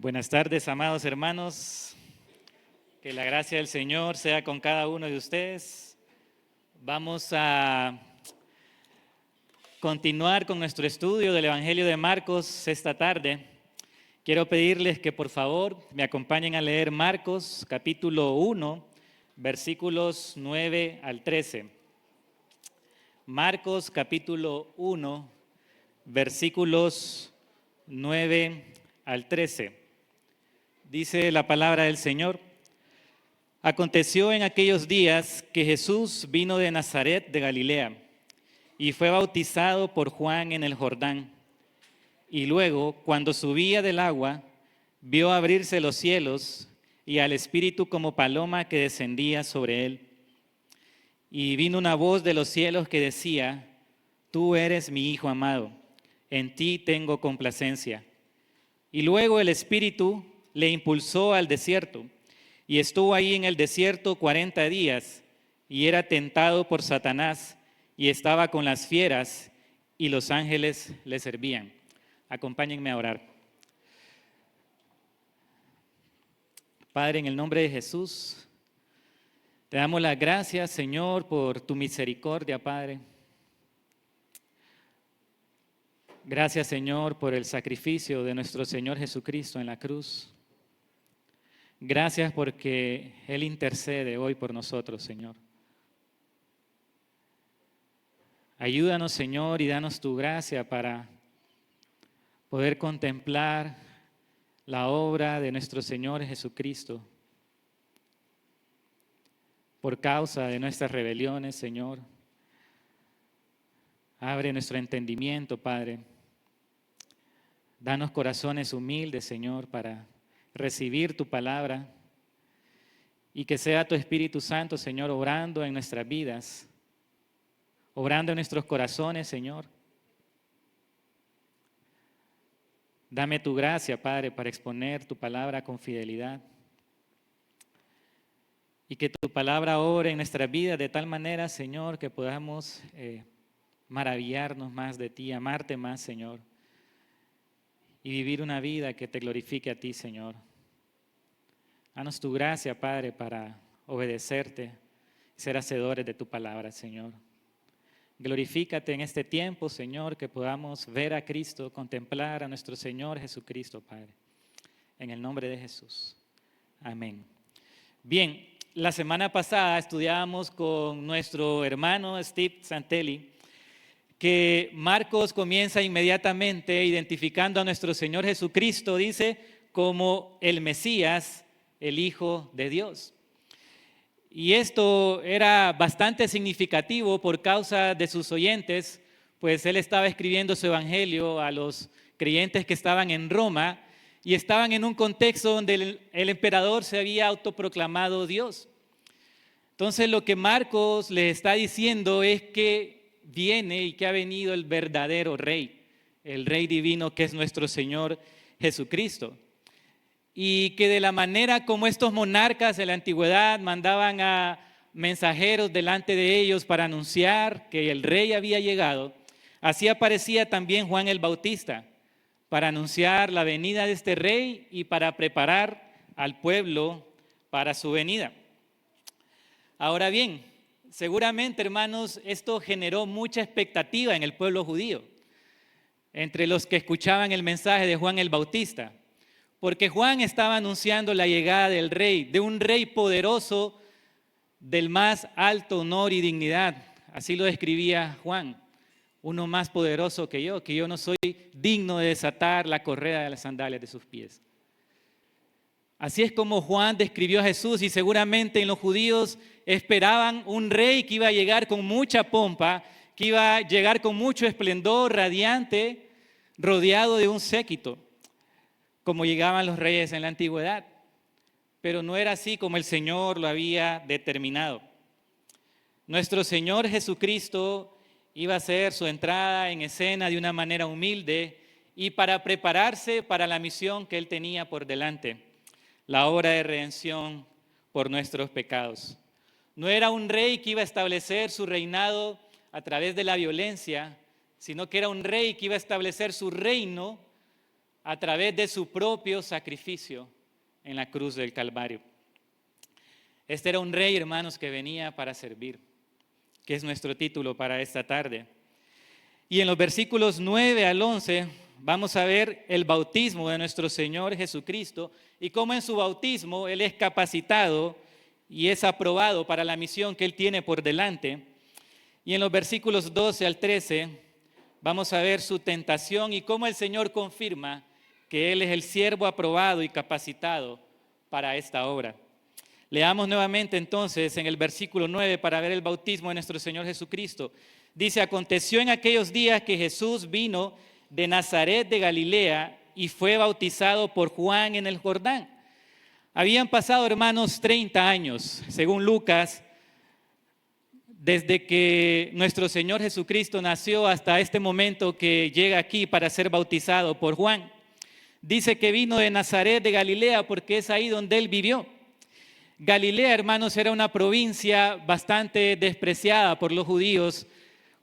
Buenas tardes, amados hermanos. Que la gracia del Señor sea con cada uno de ustedes. Vamos a continuar con nuestro estudio del Evangelio de Marcos esta tarde. Quiero pedirles que por favor me acompañen a leer Marcos capítulo 1, versículos 9 al 13. Marcos capítulo 1, versículos 9 al 13. Dice la palabra del Señor: Aconteció en aquellos días que Jesús vino de Nazaret de Galilea y fue bautizado por Juan en el Jordán. Y luego, cuando subía del agua, vio abrirse los cielos y al Espíritu como paloma que descendía sobre él. Y vino una voz de los cielos que decía: Tú eres mi Hijo amado, en ti tengo complacencia. Y luego el Espíritu le impulsó al desierto, y estuvo ahí en el desierto 40 días, y era tentado por Satanás, y estaba con las fieras, y los ángeles le servían. Acompáñenme a orar. Padre, en el nombre de Jesús, te damos las gracias, Señor, por tu misericordia, Padre. Gracias, Señor, por el sacrificio de nuestro Señor Jesucristo en la cruz. Gracias porque Él intercede hoy por nosotros, Señor. Ayúdanos, Señor, y danos tu gracia para poder contemplar la obra de nuestro Señor Jesucristo. Por causa de nuestras rebeliones, Señor, abre nuestro entendimiento, Padre. Danos corazones humildes, Señor, para recibir tu palabra y que sea tu Espíritu Santo, Señor, obrando en nuestras vidas, obrando en nuestros corazones, Señor. Dame tu gracia, Padre, para exponer tu palabra con fidelidad y que tu palabra obre en nuestras vidas de tal manera, Señor, que podamos maravillarnos más de ti, amarte más, Señor, y vivir una vida que te glorifique a ti, Señor. Danos tu gracia, Padre, para obedecerte y ser hacedores de tu palabra, Señor. Glorifícate en este tiempo, Señor, que podamos ver a Cristo, contemplar a nuestro Señor Jesucristo, Padre. En el nombre de Jesús. Amén. Bien, la semana pasada estudiábamos con nuestro hermano Steve Santelli que Marcos comienza inmediatamente identificando a nuestro Señor Jesucristo, dice, como el Mesías, el Hijo de Dios. Y esto era bastante significativo por causa de sus oyentes, pues él estaba escribiendo su evangelio a los creyentes que estaban en Roma y estaban en un contexto donde el emperador se había autoproclamado Dios. Entonces lo que Marcos les está diciendo es que viene y que ha venido el verdadero rey, el rey divino que es nuestro Señor Jesucristo. Y que de la manera como estos monarcas de la antigüedad mandaban a mensajeros delante de ellos para anunciar que el rey había llegado, así aparecía también Juan el Bautista para anunciar la venida de este rey y para preparar al pueblo para su venida. Ahora bien, seguramente, hermanos, esto generó mucha expectativa en el pueblo judío, entre los que escuchaban el mensaje de Juan el Bautista, porque Juan estaba anunciando la llegada del rey, de un rey poderoso del más alto honor y dignidad. Así lo describía Juan, uno más poderoso que yo no soy digno de desatar la correa de las sandalias de sus pies. Así es como Juan describió a Jesús y seguramente en los judíos esperaban un rey que iba a llegar con mucha pompa, que iba a llegar con mucho esplendor, radiante, rodeado de un séquito, como llegaban los reyes en la antigüedad. Pero no era así como el Señor lo había determinado. Nuestro Señor Jesucristo iba a hacer su entrada en escena de una manera humilde y para prepararse para la misión que Él tenía por delante. La obra de redención por nuestros pecados. No era un rey que iba a establecer su reinado a través de la violencia, sino que era un rey que iba a establecer su reino a través de su propio sacrificio en la cruz del Calvario. Este era un rey, hermanos, que venía para servir, que es nuestro título para esta tarde. Y en los versículos 9 al 11 vamos a ver el bautismo de nuestro Señor Jesucristo y cómo en su bautismo Él es capacitado y es aprobado para la misión que Él tiene por delante. Y en los versículos 12 al 13 vamos a ver su tentación y cómo el Señor confirma que Él es el siervo aprobado y capacitado para esta obra. Leamos nuevamente entonces en el versículo 9 para ver el bautismo de nuestro Señor Jesucristo. Dice, aconteció en aquellos días que Jesús vino de Nazaret de Galilea y fue bautizado por Juan en el Jordán. Habían pasado, hermanos, 30 años, según Lucas, desde que nuestro Señor Jesucristo nació hasta este momento que llega aquí para ser bautizado por Juan. Dice que vino de Nazaret de Galilea porque es ahí donde Él vivió. Galilea, hermanos, era una provincia bastante despreciada por los judíos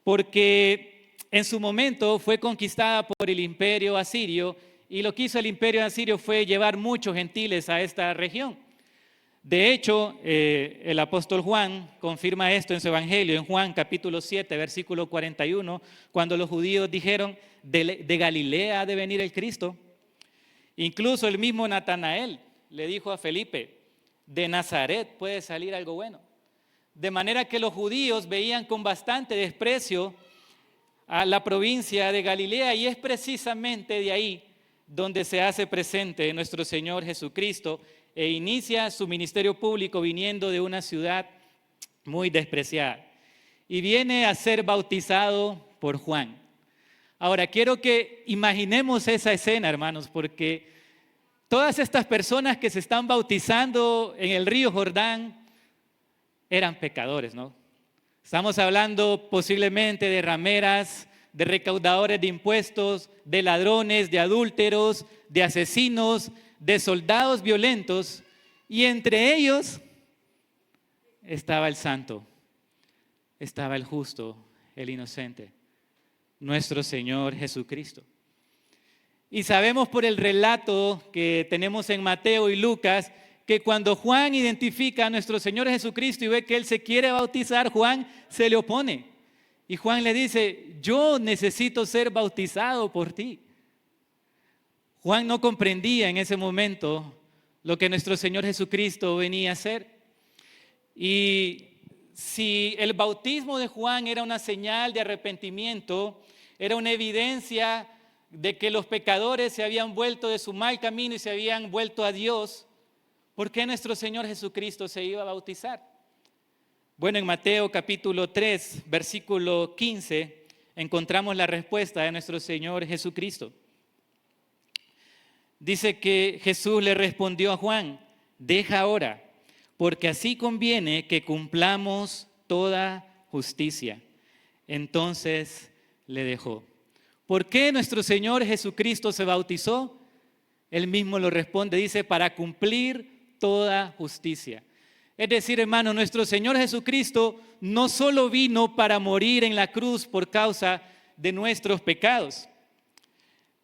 porque en su momento fue conquistada por el imperio asirio y lo que hizo el imperio asirio fue llevar muchos gentiles a esta región. De hecho, el apóstol Juan confirma esto en su evangelio, en Juan capítulo 7, versículo 41, cuando los judíos dijeron, de Galilea ha de venir el Cristo. Incluso el mismo Natanael le dijo a Felipe, de Nazaret puede salir algo bueno. De manera que los judíos veían con bastante desprecio a la provincia de Galilea y es precisamente de ahí donde se hace presente nuestro Señor Jesucristo e inicia su ministerio público viniendo de una ciudad muy despreciada. Y viene a ser bautizado por Juan. Ahora, quiero que imaginemos esa escena, hermanos, porque todas estas personas que se están bautizando en el río Jordán eran pecadores, ¿no? Estamos hablando posiblemente de rameras, de recaudadores de impuestos, de ladrones, de adúlteros, de asesinos, de soldados violentos, y entre ellos estaba el santo, estaba el justo, el inocente, nuestro Señor Jesucristo. Y sabemos por el relato que tenemos en Mateo y Lucas que cuando Juan identifica a nuestro Señor Jesucristo y ve que Él se quiere bautizar, Juan se le opone. Y Juan le dice, yo necesito ser bautizado por ti. Juan no comprendía en ese momento lo que nuestro Señor Jesucristo venía a hacer. Y si el bautismo de Juan era una señal de arrepentimiento, era una evidencia de que los pecadores se habían vuelto de su mal camino y se habían vuelto a Dios, ¿por qué nuestro Señor Jesucristo se iba a bautizar? Bueno, en Mateo capítulo 3, versículo 15, encontramos la respuesta de nuestro Señor Jesucristo. Dice que Jesús le respondió a Juan, deja ahora, porque así conviene que cumplamos toda justicia. Entonces le dejó. ¿Por qué nuestro Señor Jesucristo se bautizó? Él mismo lo responde, dice, para cumplir toda justicia. Es decir, hermano, nuestro Señor Jesucristo no solo vino para morir en la cruz por causa de nuestros pecados.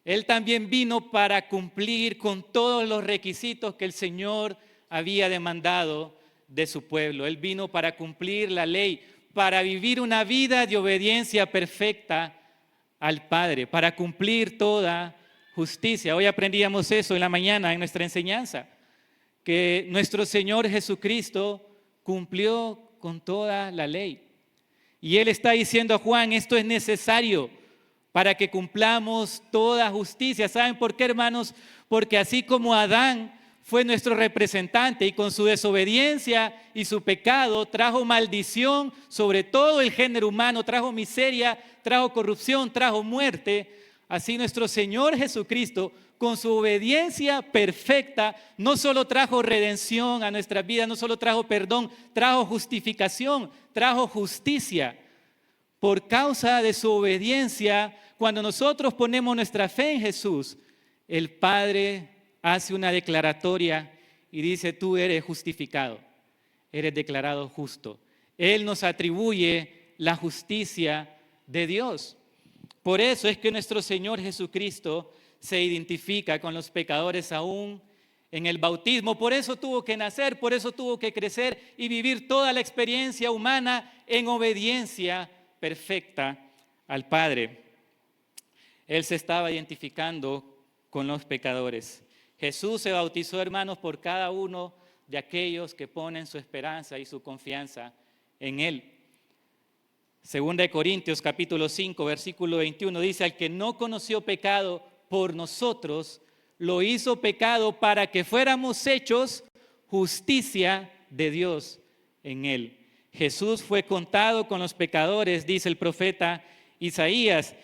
Él también vino para cumplir con todos los requisitos que el Señor había demandado de su pueblo. Él vino para cumplir la ley, para vivir una vida de obediencia perfecta al Padre, para cumplir toda justicia. Hoy aprendíamos eso en la mañana en nuestra enseñanza, que nuestro Señor Jesucristo cumplió con toda la ley. Y Él está diciendo a Juan, esto es necesario para que cumplamos toda justicia. ¿Saben por qué, hermanos? Porque así como Adán fue nuestro representante y con su desobediencia y su pecado trajo maldición sobre todo el género humano, trajo miseria, trajo corrupción, trajo muerte, así nuestro Señor Jesucristo con su obediencia perfecta no solo trajo redención a nuestras vidas, no solo trajo perdón, trajo justificación, trajo justicia. Por causa de su obediencia, cuando nosotros ponemos nuestra fe en Jesús, el Padre hace una declaratoria y dice, tú eres justificado, eres declarado justo. Él nos atribuye la justicia de Dios. Por eso es que nuestro Señor Jesucristo se identifica con los pecadores aún en el bautismo. Por eso tuvo que nacer, por eso tuvo que crecer y vivir toda la experiencia humana en obediencia perfecta al Padre. Él se estaba identificando con los pecadores. Jesús se bautizó, hermanos, por cada uno de aquellos que ponen su esperanza y su confianza en Él. Segunda de Corintios capítulo 5, versículo 21 dice: al que no conoció pecado por nosotros, lo hizo pecado para que fuéramos hechos justicia de Dios en Él. Jesús fue contado con los pecadores, dice el profeta Isaías.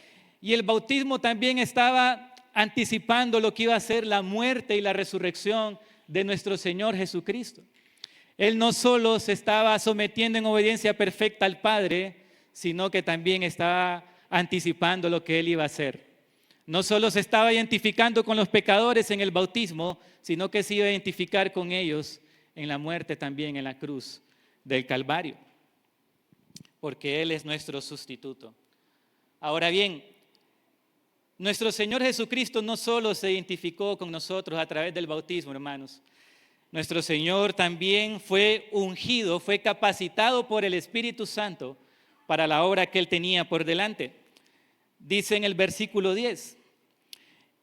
Y el bautismo también estaba anticipando lo que iba a ser la muerte y la resurrección de nuestro Señor Jesucristo. Él no solo se estaba sometiendo en obediencia perfecta al Padre, sino que también estaba anticipando lo que Él iba a hacer. No solo se estaba identificando con los pecadores en el bautismo, sino que se iba a identificar con ellos en la muerte también en la cruz del Calvario, porque Él es nuestro sustituto. Ahora bien, nuestro Señor Jesucristo no solo se identificó con nosotros a través del bautismo, hermanos. Nuestro Señor también fue ungido, fue capacitado por el Espíritu Santo para la obra que Él tenía por delante. Dice en el versículo 10: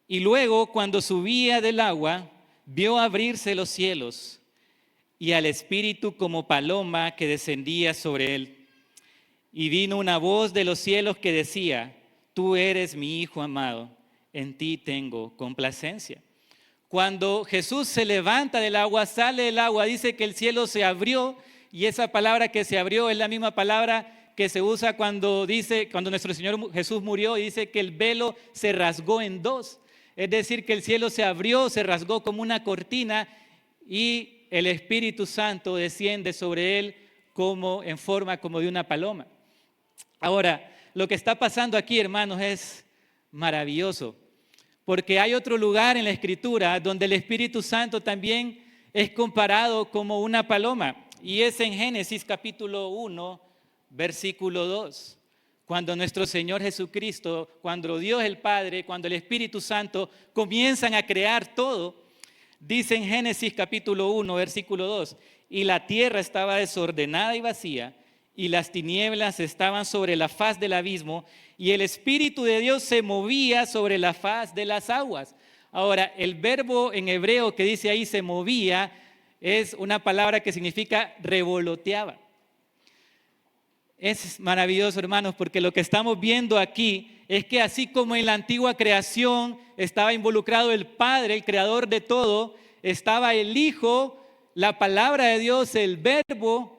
y luego, cuando subía del agua, vio abrirse los cielos y al Espíritu como paloma que descendía sobre Él. Y vino una voz de los cielos que decía: tú eres mi Hijo amado, en ti tengo complacencia. Cuando Jesús se levanta del agua, sale del agua, dice que el cielo se abrió, y esa palabra que se abrió es la misma palabra que se usa cuando nuestro Señor Jesús murió, y dice que el velo se rasgó en dos. Es decir, que el cielo se abrió, se rasgó como una cortina, y el Espíritu Santo desciende sobre Él en forma como de una paloma. Ahora, lo que está pasando aquí, hermanos, es maravilloso, porque hay otro lugar en la Escritura donde el Espíritu Santo también es comparado como una paloma, y es en Génesis capítulo 1, versículo 2. Cuando nuestro Señor Jesucristo, cuando Dios el Padre, cuando el Espíritu Santo comienzan a crear todo, dice en Génesis capítulo 1, versículo 2, y la tierra estaba desordenada y vacía, y las tinieblas estaban sobre la faz del abismo, y el Espíritu de Dios se movía sobre la faz de las aguas. Ahora, el verbo en hebreo que dice ahí se movía es una palabra que significa revoloteaba. Es maravilloso, hermanos, porque lo que estamos viendo aquí es que así como en la antigua creación estaba involucrado el Padre, el creador de todo, estaba el Hijo, la palabra de Dios, el verbo,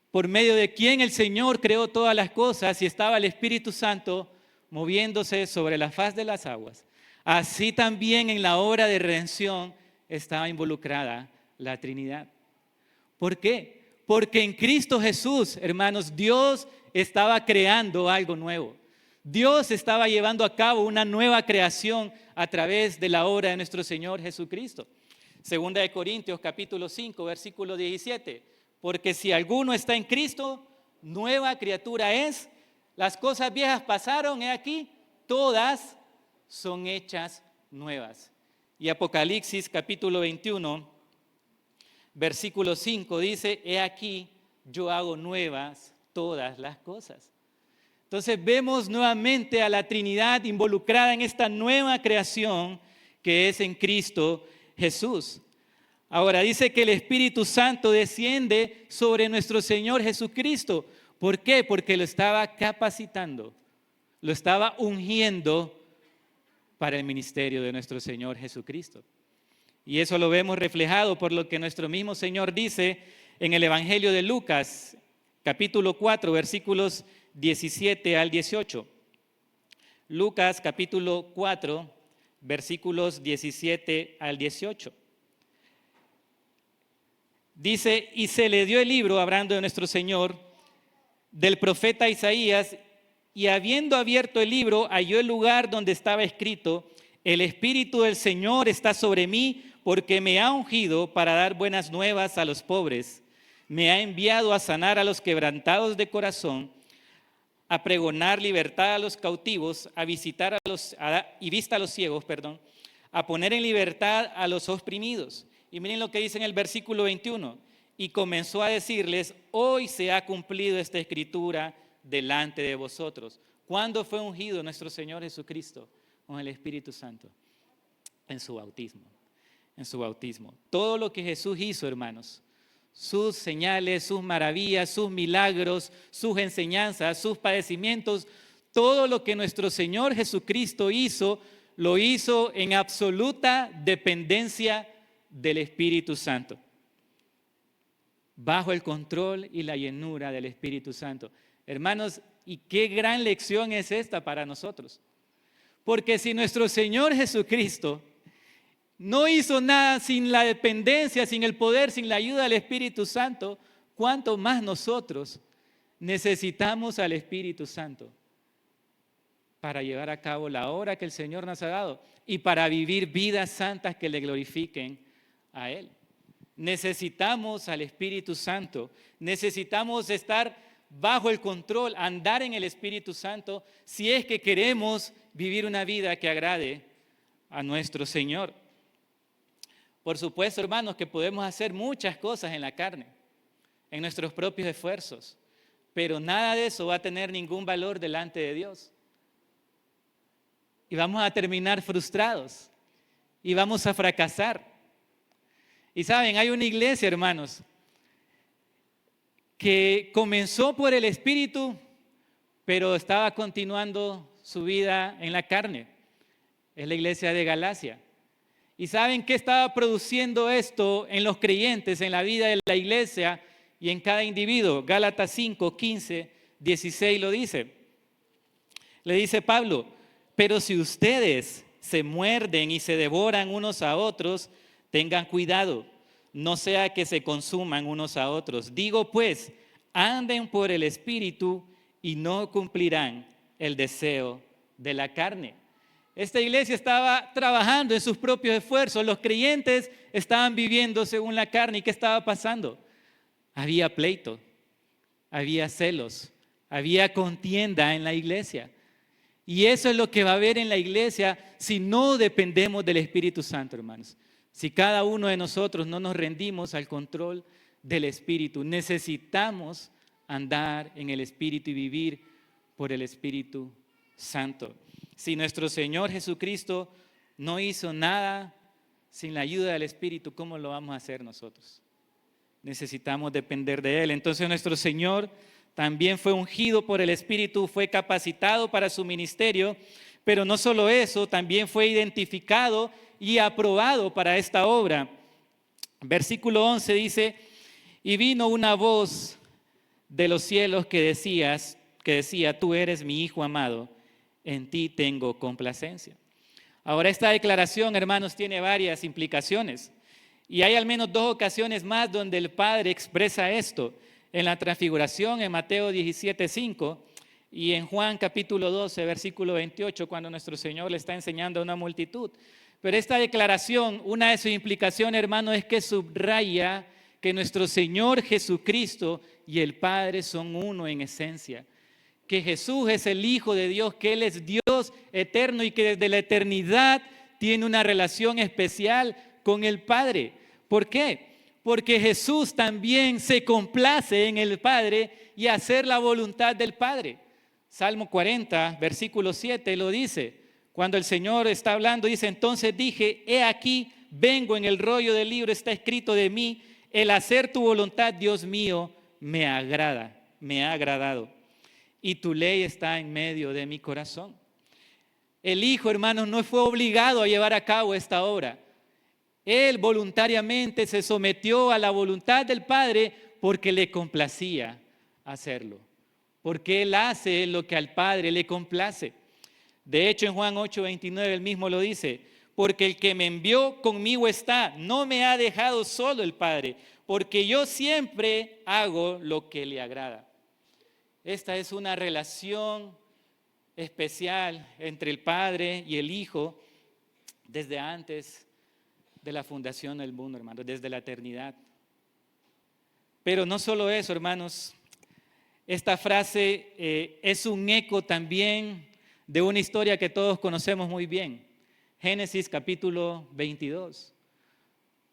por medio de quien el Señor creó todas las cosas, y estaba el Espíritu Santo moviéndose sobre la faz de las aguas. Así también en la obra de redención estaba involucrada la Trinidad. ¿Por qué? Porque en Cristo Jesús, hermanos, Dios estaba creando algo nuevo. Dios estaba llevando a cabo una nueva creación a través de la obra de nuestro Señor Jesucristo. Segunda de Corintios capítulo 5, versículo 17. Porque si alguno está en Cristo, nueva criatura es. Las cosas viejas pasaron, he aquí, todas son hechas nuevas. Y Apocalipsis capítulo 21, versículo 5 dice: he aquí, yo hago nuevas todas las cosas. Entonces vemos nuevamente a la Trinidad involucrada en esta nueva creación que es en Cristo Jesús. Ahora dice que el Espíritu Santo desciende sobre nuestro Señor Jesucristo. ¿Por qué? Porque lo estaba capacitando, lo estaba ungiendo para el ministerio de nuestro Señor Jesucristo. Y eso lo vemos reflejado por lo que nuestro mismo Señor dice en el Evangelio de Lucas, capítulo 4, versículos 17 al 18. Lucas, capítulo 4, versículos 17 al 18. Dice: y se le dio el libro, hablando de nuestro Señor, del profeta Isaías, y habiendo abierto el libro, halló el lugar donde estaba escrito: el Espíritu del Señor está sobre mí, porque me ha ungido para dar buenas nuevas a los pobres. Me ha enviado a sanar a los quebrantados de corazón, a pregonar libertad a los cautivos, a visitar y vista a los ciegos, a poner en libertad a los oprimidos. Y miren lo que dice en el versículo 21. Y comenzó a decirles, hoy se ha cumplido esta escritura delante de vosotros. ¿Cuándo fue ungido nuestro Señor Jesucristo con el Espíritu Santo? En su bautismo. En su bautismo. Todo lo que Jesús hizo, hermanos, sus señales, sus maravillas, sus milagros, sus enseñanzas, sus padecimientos, todo lo que nuestro Señor Jesucristo hizo, lo hizo en absoluta dependencia del Espíritu Santo, bajo el control y la llenura del Espíritu Santo. Hermanos, y qué gran lección es esta para nosotros, porque si nuestro Señor Jesucristo no hizo nada sin la dependencia, sin el poder, sin la ayuda del Espíritu Santo, ¿cuánto más nosotros necesitamos al Espíritu Santo para llevar a cabo la obra que el Señor nos ha dado y para vivir vidas santas que le glorifiquen a Él? Necesitamos al Espíritu Santo, necesitamos estar bajo el control, andar en el Espíritu Santo si es que queremos vivir una vida que agrade a nuestro Señor. Por supuesto, hermanos, que podemos hacer muchas cosas en la carne, en nuestros propios esfuerzos, pero nada de eso va a tener ningún valor delante de Dios. Y vamos a terminar frustrados y vamos a fracasar. Y saben, hay una iglesia, hermanos, que comenzó por el Espíritu, pero estaba continuando su vida en la carne. Es la iglesia de Galacia. ¿Y saben qué estaba produciendo esto en los creyentes, en la vida de la iglesia y en cada individuo? Gálatas 5, 15, 16 lo dice. Le dice Pablo, pero si ustedes se muerden y se devoran unos a otros, tengan cuidado, no sea que se consuman unos a otros. Digo pues, anden por el Espíritu y no cumplirán el deseo de la carne. Esta iglesia estaba trabajando en sus propios esfuerzos. Los creyentes estaban viviendo según la carne. ¿Y qué estaba pasando? Había pleito, había celos, había contienda en la iglesia. Y eso es lo que va a haber en la iglesia si no dependemos del Espíritu Santo, hermanos. Si cada uno de nosotros no nos rendimos al control del Espíritu, necesitamos andar en el Espíritu y vivir por el Espíritu Santo. Si nuestro Señor Jesucristo no hizo nada sin la ayuda del Espíritu, ¿cómo lo vamos a hacer nosotros? Necesitamos depender de Él. Entonces nuestro Señor también fue ungido por el Espíritu, fue capacitado para su ministerio, pero no solo eso, también fue identificado y aprobado para esta obra. Versículo 11 dice, y vino una voz de los cielos que decía, tú eres mi Hijo amado, en ti tengo complacencia. Ahora esta declaración, hermanos, tiene varias implicaciones. Y hay al menos 2 ocasiones más donde el Padre expresa esto. En la transfiguración, en Mateo 17:5, y en Juan capítulo 12, versículo 28, cuando nuestro Señor le está enseñando a una multitud. Pero esta declaración, una de sus implicaciones, hermanos, es que subraya que nuestro Señor Jesucristo y el Padre son uno en esencia. Que Jesús es el Hijo de Dios, que Él es Dios eterno y que desde la eternidad tiene una relación especial con el Padre. ¿Por qué? Porque Jesús también se complace en el Padre y hacer la voluntad del Padre. Salmo 40, versículo 7 lo dice. Cuando el Señor está hablando, dice, entonces dije, he aquí, vengo, en el rollo del libro está escrito de mí, el hacer tu voluntad, Dios mío, me agrada, me ha agradado. Y tu ley está en medio de mi corazón. El Hijo, hermanos, no fue obligado a llevar a cabo esta obra. Él voluntariamente se sometió a la voluntad del Padre porque le complacía hacerlo. Porque Él hace lo que al Padre le complace. De hecho, en Juan 8:29 él mismo lo dice, porque el que me envió conmigo está, no me ha dejado solo el Padre, porque yo siempre hago lo que le agrada. Esta es una relación especial entre el Padre y el Hijo desde antes de la fundación del mundo, hermanos, desde la eternidad. Pero no solo eso, hermanos. Esta frase es un eco también de una historia que todos conocemos muy bien. Génesis capítulo 22,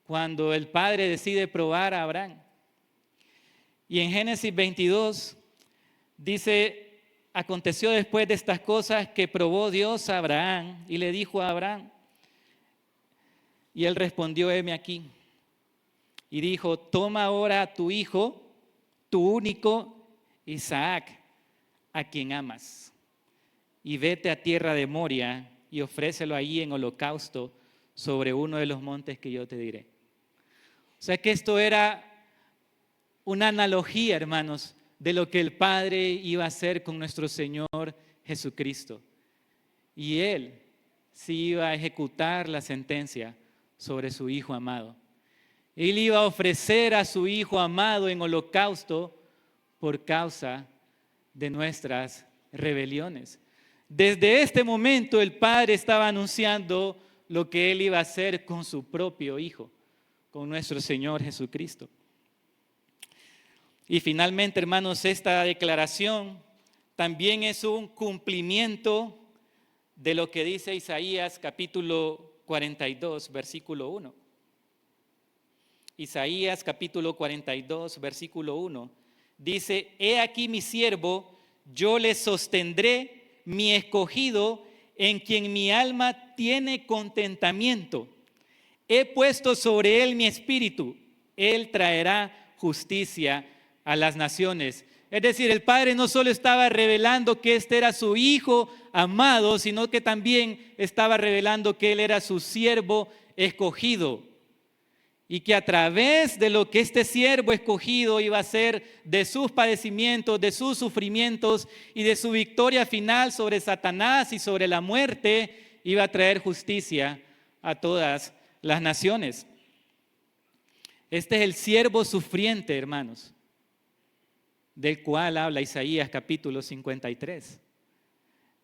cuando el padre decide probar a Abraham. Y en Génesis 22 dice, aconteció después de estas cosas que probó Dios a Abraham y le dijo a Abraham, y él respondió, heme aquí. Y dijo, toma ahora a tu hijo, tu único Isaac, a quien amas, y vete a tierra de Moria y ofrécelo allí en holocausto sobre uno de los montes que yo te diré. O sea que esto era una analogía, hermanos, de lo que el Padre iba a hacer con nuestro Señor Jesucristo. Y Él sí iba a ejecutar la sentencia sobre su Hijo amado. Él iba a ofrecer a su Hijo amado en holocausto por causa de nuestras rebeliones. Desde este momento el Padre estaba anunciando lo que Él iba a hacer con su propio Hijo, con nuestro Señor Jesucristo. Y finalmente, hermanos, esta declaración también es un cumplimiento de lo que dice Isaías capítulo 42, versículo 1. Isaías capítulo 42, versículo 1. Dice, he aquí mi siervo, yo le sostendré, mi escogido, en quien mi alma tiene contentamiento. He puesto sobre él mi espíritu, él traerá justicia a las naciones. Es decir, el Padre no solo estaba revelando que este era su Hijo amado, sino que también estaba revelando que él era su siervo escogido. Y que a través de lo que este siervo escogido iba a hacer, de sus padecimientos, de sus sufrimientos y de su victoria final sobre Satanás y sobre la muerte, iba a traer justicia a todas las naciones. Este es el siervo sufriente, hermanos, del cual habla Isaías capítulo 53.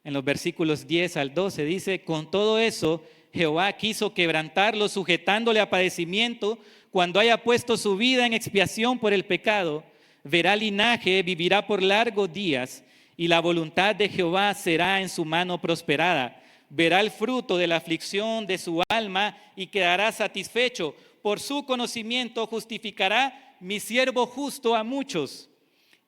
En los versículos 10 al 12 dice, con todo eso, Jehová quiso quebrantarlo, sujetándole a padecimiento. Cuando haya puesto su vida en expiación por el pecado, verá linaje, vivirá por largos días, y la voluntad de Jehová será en su mano prosperada. Verá el fruto de la aflicción de su alma y quedará satisfecho. Por su conocimiento justificará mi siervo justo a muchos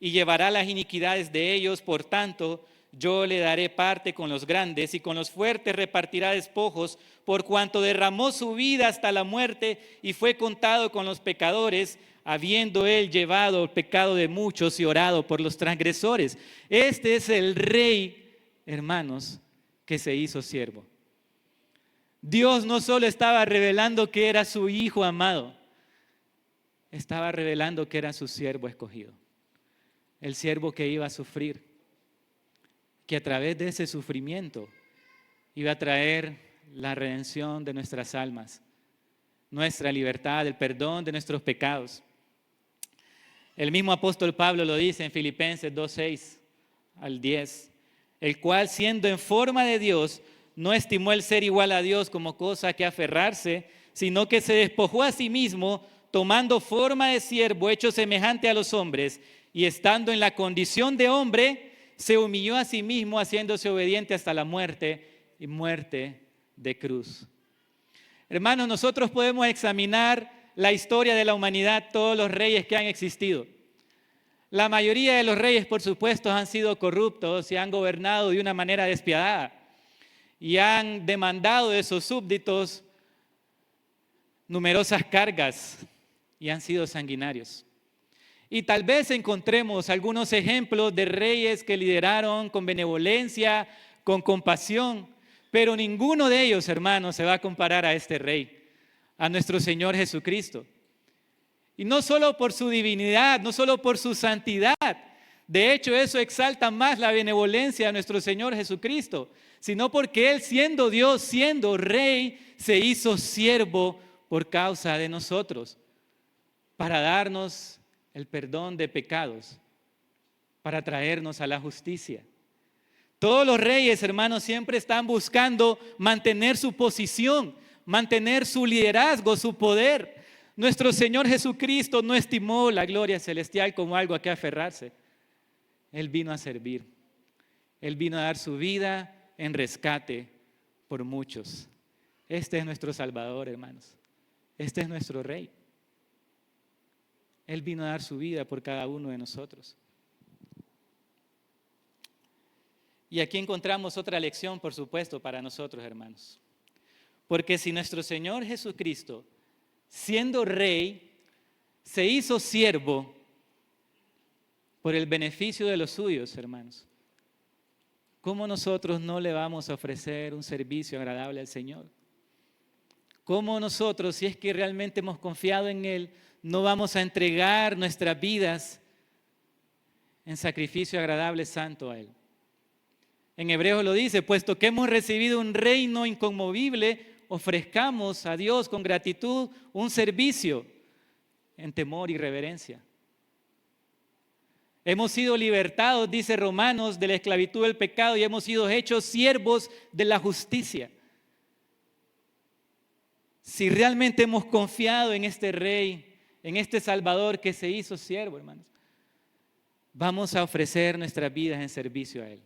y llevará las iniquidades de ellos. Por tanto, yo le daré parte con los grandes y con los fuertes repartirá despojos, por cuanto derramó su vida hasta la muerte y fue contado con los pecadores, habiendo él llevado el pecado de muchos y orado por los transgresores. Este es el Rey, hermanos, que se hizo siervo. Dios no solo estaba revelando que era su Hijo amado, estaba revelando que era su siervo escogido, el siervo que iba a sufrir, que a través de ese sufrimiento iba a traer la redención de nuestras almas, nuestra libertad, el perdón de nuestros pecados. El mismo apóstol Pablo lo dice en Filipenses 2:6 al 10, el cual siendo en forma de Dios, no estimó el ser igual a Dios como cosa que aferrarse, sino que se despojó a sí mismo, tomando forma de siervo, hecho semejante a los hombres, y estando en la condición de hombre, se humilló a sí mismo, haciéndose obediente hasta la muerte y muerte de cruz. Hermanos, nosotros podemos examinar la historia de la humanidad, todos los reyes que han existido. La mayoría de los reyes, por supuesto, han sido corruptos y han gobernado de una manera despiadada y han demandado de sus súbditos numerosas cargas y han sido sanguinarios. Y tal vez encontremos algunos ejemplos de reyes que lideraron con benevolencia, con compasión, pero ninguno de ellos, hermanos, se va a comparar a este rey, a nuestro Señor Jesucristo. Y no solo por su divinidad, no solo por su santidad. De hecho, eso exalta más la benevolencia de nuestro Señor Jesucristo, sino porque Él, siendo Dios, siendo Rey, se hizo siervo por causa de nosotros, para darnos el perdón de pecados, para traernos a la justicia. Todos los reyes, hermanos, siempre están buscando mantener su posición, mantener su liderazgo, su poder. Nuestro Señor Jesucristo no estimó la gloria celestial como algo a que aferrarse. Él vino a servir. Él vino a dar su vida en rescate por muchos. Este es nuestro Salvador, hermanos. Este es nuestro Rey. Él vino a dar su vida por cada uno de nosotros. Y aquí encontramos otra lección, por supuesto, para nosotros, hermanos. Porque si nuestro Señor Jesucristo, siendo Rey, se hizo siervo por el beneficio de los suyos, hermanos, ¿cómo nosotros no le vamos a ofrecer un servicio agradable al Señor? ¿Cómo nosotros, si es que realmente hemos confiado en Él, no vamos a entregar nuestras vidas en sacrificio agradable, santo a Él? En Hebreos lo dice, puesto que hemos recibido un reino inconmovible, ofrezcamos a Dios con gratitud un servicio en temor y reverencia. Hemos sido libertados, dice Romanos, de la esclavitud del pecado y hemos sido hechos siervos de la justicia. Si realmente hemos confiado en este Rey, en este Salvador que se hizo siervo, hermanos, vamos a ofrecer nuestras vidas en servicio a Él.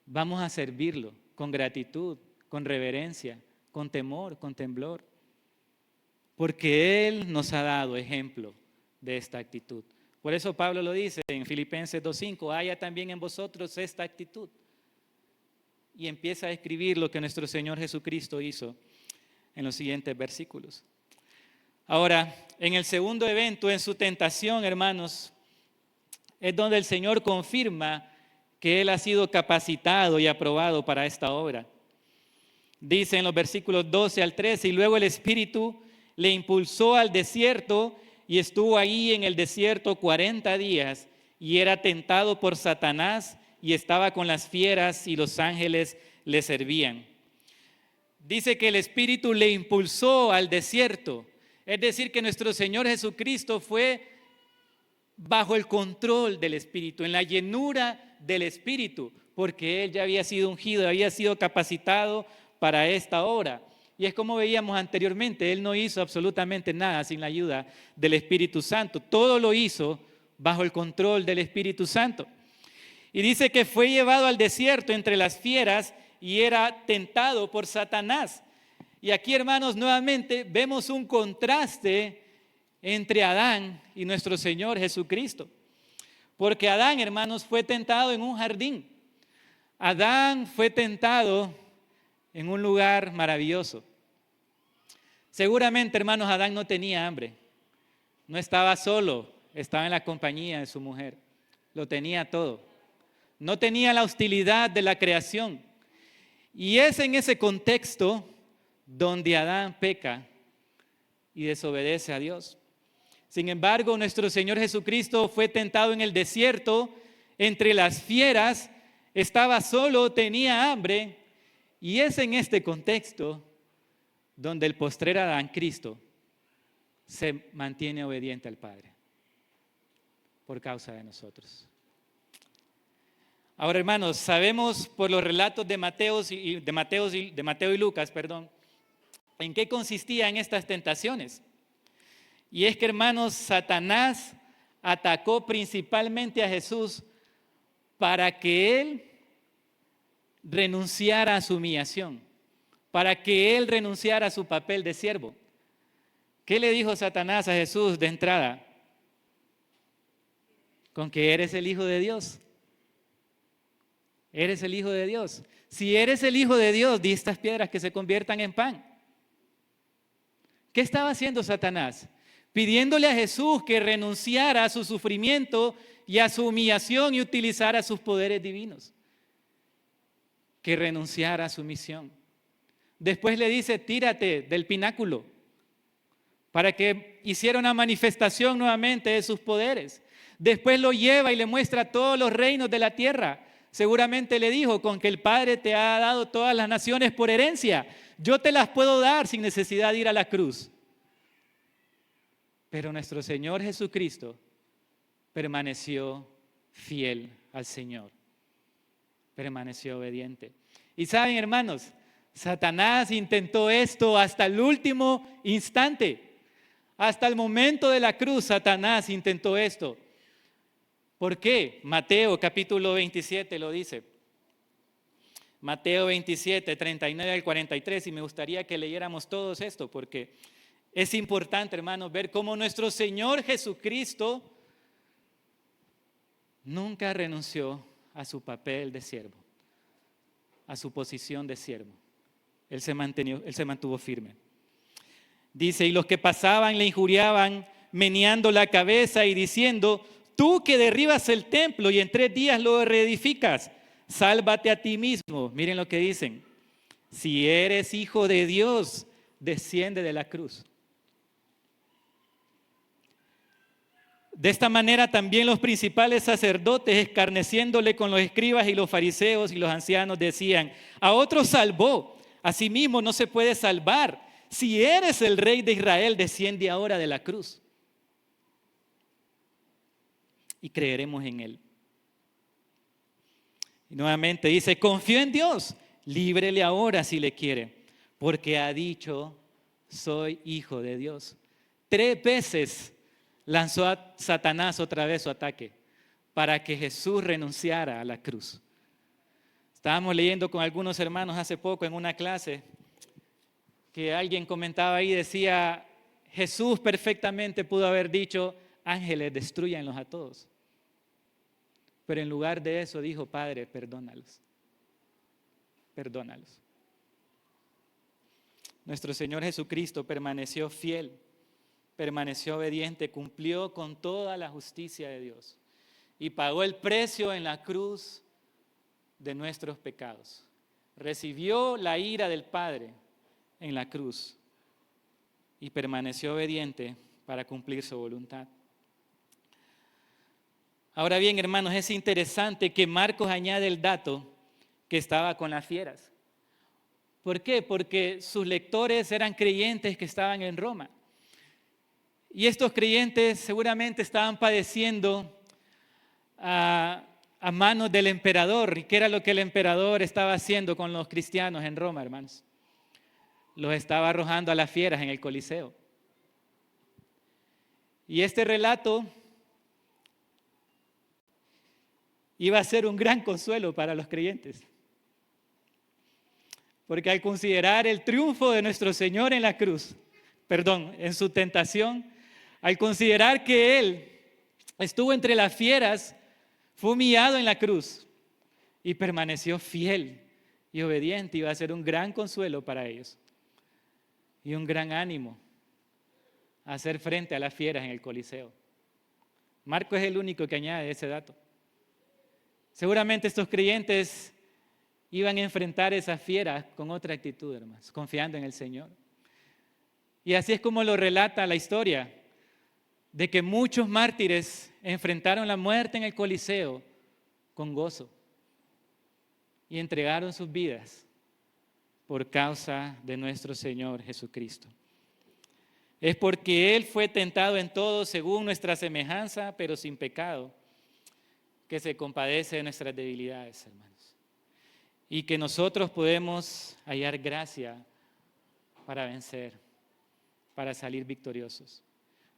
Vamos a servirlo con gratitud, con reverencia, con temor, con temblor, porque Él nos ha dado ejemplo de esta actitud. Por eso Pablo lo dice en Filipenses 2:5, haya también en vosotros esta actitud. Y empieza a escribir lo que nuestro Señor Jesucristo hizo en los siguientes versículos. Ahora, en el segundo evento, en su tentación, hermanos, es donde el Señor confirma que Él ha sido capacitado y aprobado para esta obra. Dice en los versículos 12 al 13, y luego el Espíritu le impulsó al desierto y estuvo ahí en el desierto 40 días y era tentado por Satanás y estaba con las fieras y los ángeles le servían. Dice que el Espíritu le impulsó al desierto, es decir, que nuestro Señor Jesucristo fue bajo el control del Espíritu, en la llenura del Espíritu, porque Él ya había sido ungido, había sido capacitado para esta obra. Y es como veíamos anteriormente, Él no hizo absolutamente nada sin la ayuda del Espíritu Santo. Todo lo hizo bajo el control del Espíritu Santo. Y dice que fue llevado al desierto entre las fieras y era tentado por Satanás. Y aquí, hermanos, nuevamente vemos un contraste entre Adán y nuestro Señor Jesucristo. Porque Adán, hermanos, fue tentado en un jardín. Adán fue tentado en un lugar maravilloso. Seguramente, hermanos, Adán no tenía hambre. No estaba solo, estaba en la compañía de su mujer. Lo tenía todo. No tenía la hostilidad de la creación. Y es en ese contexto donde Adán peca y desobedece a Dios. Sin embargo, nuestro Señor Jesucristo fue tentado en el desierto, entre las fieras, estaba solo, tenía hambre, y es en este contexto donde el postrer Adán, Cristo, se mantiene obediente al Padre por causa de nosotros. Ahora, hermanos, sabemos por los relatos de Mateo y Lucas, en qué consistían estas tentaciones. Y es que, hermanos, Satanás atacó principalmente a Jesús para que Él renunciara a su humillación, para que Él renunciara a su papel de siervo. ¿Qué le dijo Satanás a Jesús de entrada? Con que eres el Hijo de Dios. Eres el Hijo de Dios. Si eres el Hijo de Dios, di estas piedras que se conviertan en pan. ¿Qué estaba haciendo Satanás? Pidiéndole a Jesús que renunciara a su sufrimiento y a su humillación y utilizara sus poderes divinos. Que renunciara a su misión. Después le dice, tírate del pináculo, para que hiciera una manifestación nuevamente de sus poderes. Después lo lleva y le muestra todos los reinos de la tierra. Seguramente le dijo, con que el Padre te ha dado todas las naciones por herencia, yo te las puedo dar sin necesidad de ir a la cruz. Pero nuestro Señor Jesucristo permaneció fiel al Señor, permaneció obediente. Y saben, hermanos, Satanás intentó esto hasta el último instante, hasta el momento de la cruz. Satanás intentó esto. ¿Por qué? Mateo capítulo 27 lo dice. Mateo 27, 39 al 43, y me gustaría que leyéramos todos esto, porque es importante, hermanos, ver cómo nuestro Señor Jesucristo nunca renunció a su papel de siervo, a su posición de siervo. Él se mantuvo firme. Dice, y los que pasaban le injuriaban, meneando la cabeza y diciendo, tú que derribas el templo y en 3 días lo reedificas, sálvate a ti mismo. Miren lo que dicen. Si eres hijo de Dios, desciende de la cruz. De esta manera también los principales sacerdotes, escarneciéndole con los escribas y los fariseos y los ancianos, decían, a otro salvó, a sí mismo no se puede salvar. Si eres el rey de Israel, desciende ahora de la cruz. Y creeremos en él. Y nuevamente dice, confío en Dios, líbrele ahora si le quiere, porque ha dicho, soy hijo de Dios. 3 veces lanzó a Satanás otra vez su ataque para que Jesús renunciara a la cruz. Estábamos leyendo con algunos hermanos hace poco en una clase que alguien comentaba ahí, decía, Jesús perfectamente pudo haber dicho, ángeles, destruyanlos a todos. Pero en lugar de eso dijo, Padre, perdónalos. Perdónalos. Nuestro Señor Jesucristo permaneció fiel, permaneció obediente, cumplió con toda la justicia de Dios y pagó el precio en la cruz de nuestros pecados. Recibió la ira del Padre en la cruz y permaneció obediente para cumplir su voluntad. Ahora bien, hermanos, es interesante que Marcos añade el dato que estaba con las fieras. ¿Por qué? Porque sus lectores eran creyentes que estaban en Roma. Y estos creyentes seguramente estaban padeciendo a manos del emperador. ¿Y qué era lo que el emperador estaba haciendo con los cristianos en Roma, hermanos? Los estaba arrojando a las fieras en el Coliseo. Y este relato iba a ser un gran consuelo para los creyentes. Porque al considerar el triunfo de nuestro Señor en la cruz, en su tentación, al considerar que Él estuvo entre las fieras, fue humillado en la cruz y permaneció fiel y obediente, iba a ser un gran consuelo para ellos y un gran ánimo a hacer frente a las fieras en el Coliseo. Marco es el único que añade ese dato. Seguramente estos creyentes iban a enfrentar esas fieras con otra actitud, hermanos, confiando en el Señor. Y así es como lo relata la historia, de que muchos mártires enfrentaron la muerte en el Coliseo con gozo y entregaron sus vidas por causa de nuestro Señor Jesucristo. Es porque Él fue tentado en todo según nuestra semejanza, pero sin pecado, que se compadece de nuestras debilidades, hermanos. Y que nosotros podemos hallar gracia para vencer, para salir victoriosos.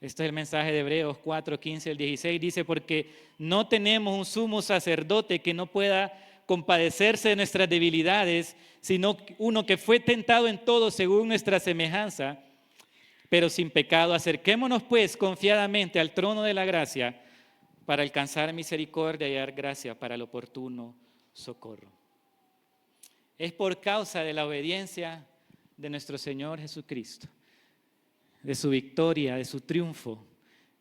Este es el mensaje de Hebreos 4, 15 al 16. Dice, porque no tenemos un sumo sacerdote que no pueda compadecerse de nuestras debilidades, sino uno que fue tentado en todo según nuestra semejanza, pero sin pecado. Acerquémonos pues confiadamente al trono de la gracia para alcanzar misericordia y hallar gracia para el oportuno socorro. Es por causa de la obediencia de nuestro Señor Jesucristo, de su victoria, de su triunfo,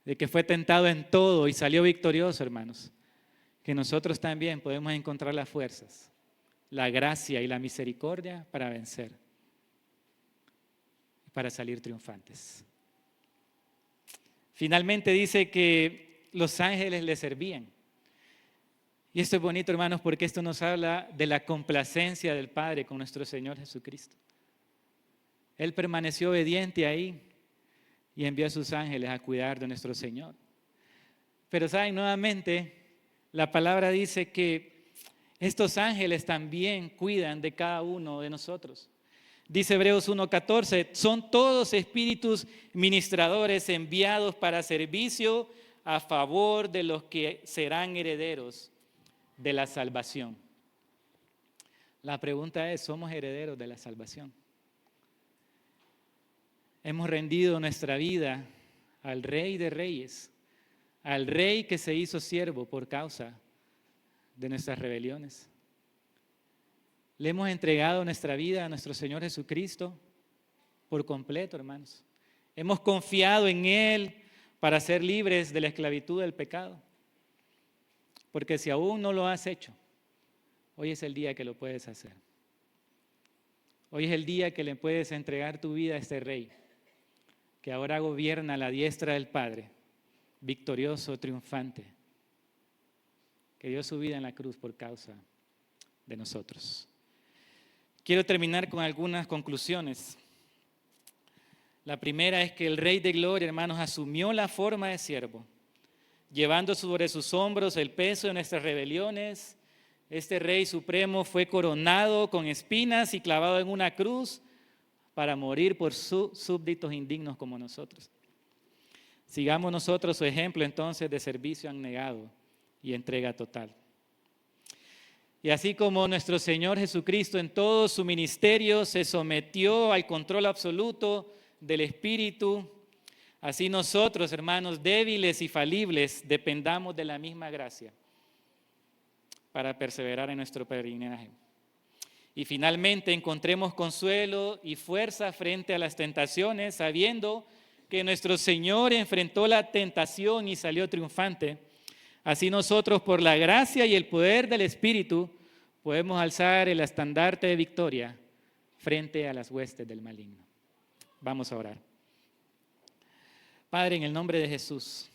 de que fue tentado en todo y salió victorioso, hermanos, que nosotros también podemos encontrar las fuerzas, la gracia y la misericordia para vencer, para salir triunfantes. Finalmente dice que los ángeles le servían. Y esto es bonito, hermanos, porque esto nos habla de la complacencia del Padre con nuestro Señor Jesucristo. Él permaneció obediente ahí y envió a sus ángeles a cuidar de nuestro Señor. Pero saben, nuevamente, la palabra dice que estos ángeles también cuidan de cada uno de nosotros. Dice Hebreos 1:14, son todos espíritus ministradores enviados para servicio a favor de los que serán herederos de la salvación. La pregunta es, ¿somos herederos de la salvación? Hemos rendido nuestra vida al Rey de Reyes, al Rey que se hizo siervo por causa de nuestras rebeliones. Le hemos entregado nuestra vida a nuestro Señor Jesucristo por completo, hermanos. Hemos confiado en Él para ser libres de la esclavitud del pecado. Porque si aún no lo has hecho, hoy es el día que lo puedes hacer. Hoy es el día que le puedes entregar tu vida a este Rey, que ahora gobierna a la diestra del Padre, victorioso, triunfante, que dio su vida en la cruz por causa de nosotros. Quiero terminar con algunas conclusiones. La primera es que el Rey de Gloria, hermanos, asumió la forma de siervo, llevando sobre sus hombros el peso de nuestras rebeliones. Este Rey Supremo fue coronado con espinas y clavado en una cruz para morir por súbditos indignos como nosotros. Sigamos nosotros su ejemplo entonces de servicio abnegado y entrega total. Y así como nuestro Señor Jesucristo en todo su ministerio se sometió al control absoluto del Espíritu, así nosotros, hermanos, débiles y falibles, dependamos de la misma gracia para perseverar en nuestro peregrinaje. Y finalmente encontremos consuelo y fuerza frente a las tentaciones, sabiendo que nuestro Señor enfrentó la tentación y salió triunfante. Así nosotros, por la gracia y el poder del Espíritu, podemos alzar el estandarte de victoria frente a las huestes del maligno. Vamos a orar. Padre, en el nombre de Jesús,